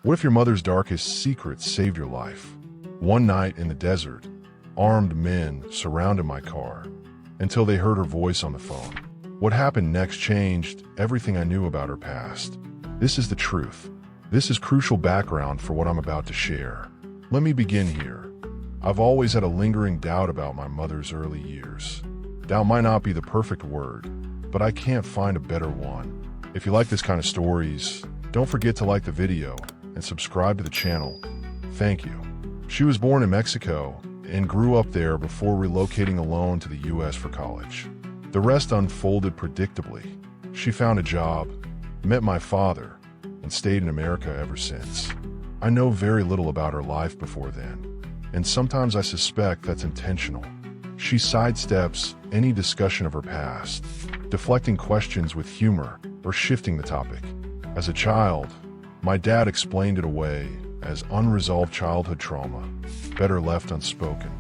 What if your mother's darkest secrets saved your life? One night in the desert, armed men surrounded my car until they heard her voice on the phone. What happened next changed everything I knew about her past. This is the truth. This is crucial background for what I'm about to share. Let me begin here. I've always had a lingering doubt about my mother's early years. Doubt might not be the perfect word, but I can't find a better one. If you like this kind of stories, don't forget to like the video and subscribe to the channel. Thank you. She was born in Mexico and grew up there before relocating alone to the US for college. The rest unfolded predictably. She found a job, met my father, and stayed in America ever since. I know very little about her life before then, and sometimes I suspect that's intentional. She sidesteps any discussion of her past, deflecting questions with humor or shifting the topic. As a child, my dad explained it away as unresolved childhood trauma, better left unspoken.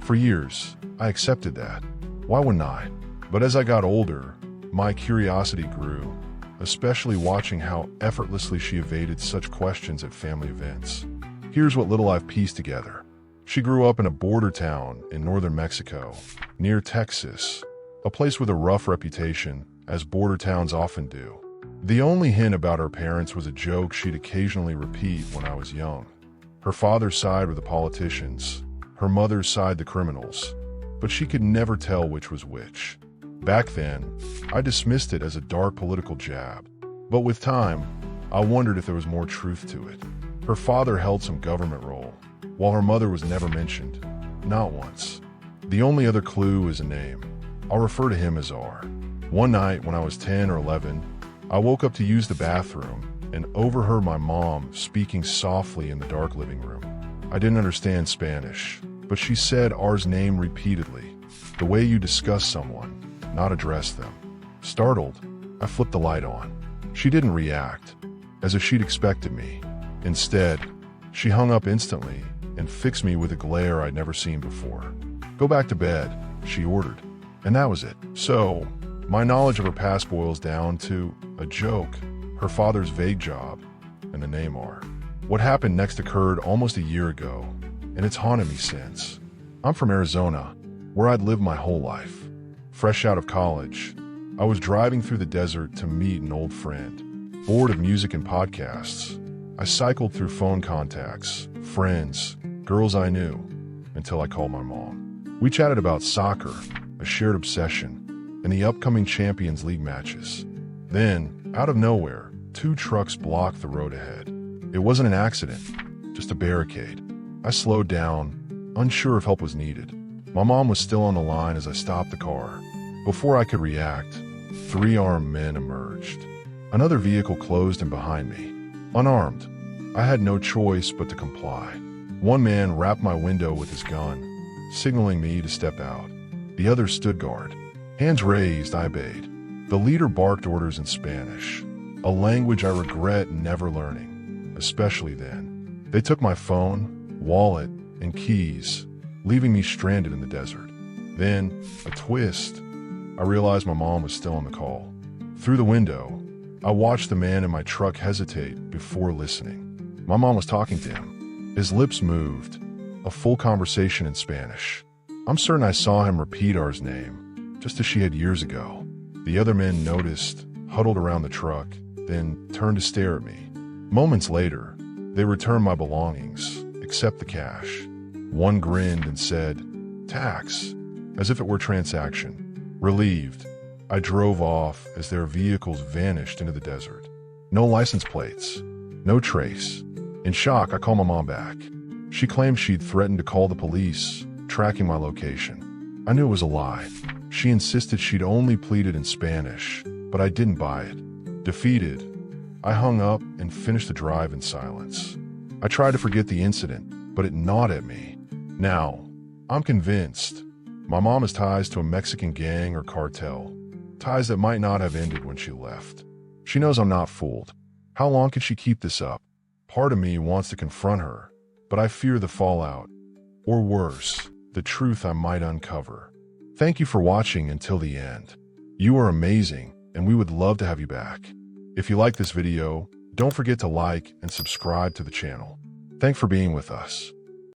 For years, I accepted that. Why wouldn't I? But as I got older, my curiosity grew, especially watching how effortlessly she evaded such questions at family events. Here's what little I've pieced together. She grew up in a border town in northern Mexico, near Texas, a place with a rough reputation, as border towns often do. The only hint about her parents was a joke she'd occasionally repeat when I was young. Her father's side were the politicians, her mother's side the criminals, but she could never tell which was which. Back then, I dismissed it as a dark political jab, but with time, I wondered if there was more truth to it. Her father held some government role, while her mother was never mentioned, not once. The only other clue is a name. I'll refer to him as R. One night when I was 10 or 11, I woke up to use the bathroom and overheard my mom speaking softly in the dark living room. I didn't understand Spanish, but she said R's name repeatedly, the way you discuss someone, not address them. Startled, I flipped the light on. She didn't react, as if she'd expected me. Instead, she hung up instantly and fixed me with a glare I'd never seen before. "Go back to bed," she ordered, and that was it. So, my knowledge of her past boils down to a joke, her father's vague job, and the name R. What happened next occurred almost a year ago, and it's haunted me since. I'm from Arizona, where I'd lived my whole life. Fresh out of college, I was driving through the desert to meet an old friend. Bored of music and podcasts, I cycled through phone contacts, friends, girls I knew, until I called my mom. We chatted about soccer, a shared obsession, and the upcoming Champions League matches. Then, out of nowhere, two trucks blocked the road ahead. It wasn't an accident, just a barricade. I slowed down, unsure if help was needed. My mom was still on the line as I stopped the car. Before I could react, three armed men emerged. Another vehicle closed in behind me. Unarmed, I had no choice but to comply. One man rapped my window with his gun, signaling me to step out. The other stood guard. Hands raised, I obeyed. The leader barked orders in Spanish, a language I regret never learning, especially then. They took my phone, wallet, and keys, leaving me stranded in the desert. Then, a twist, I realized my mom was still on the call. Through the window, I watched the man in my truck hesitate before listening. My mom was talking to him. His lips moved, a full conversation in Spanish. I'm certain I saw him repeat R's name, just as she had years ago. The other men noticed, huddled around the truck, then turned to stare at me. Moments later, they returned my belongings, except the cash. One grinned and said, "Tax," as if it were transaction. Relieved, I drove off as their vehicles vanished into the desert. No license plates, no trace. In shock, I called my mom back. She claimed she'd threatened to call the police, tracking my location. I knew it was a lie. She insisted she'd only pleaded in Spanish, but I didn't buy it. Defeated, I hung up and finished the drive in silence. I tried to forget the incident, but it gnawed at me. Now, I'm convinced my mom has ties to a Mexican gang or cartel, ties that might not have ended when she left. She knows I'm not fooled. How long can she keep this up? Part of me wants to confront her, but I fear the fallout, or worse, the truth I might uncover. Thank you for watching until the end. You are amazing, and we would love to have you back. If you like this video, Don't forget to like and subscribe to the channel. Thanks for being with us.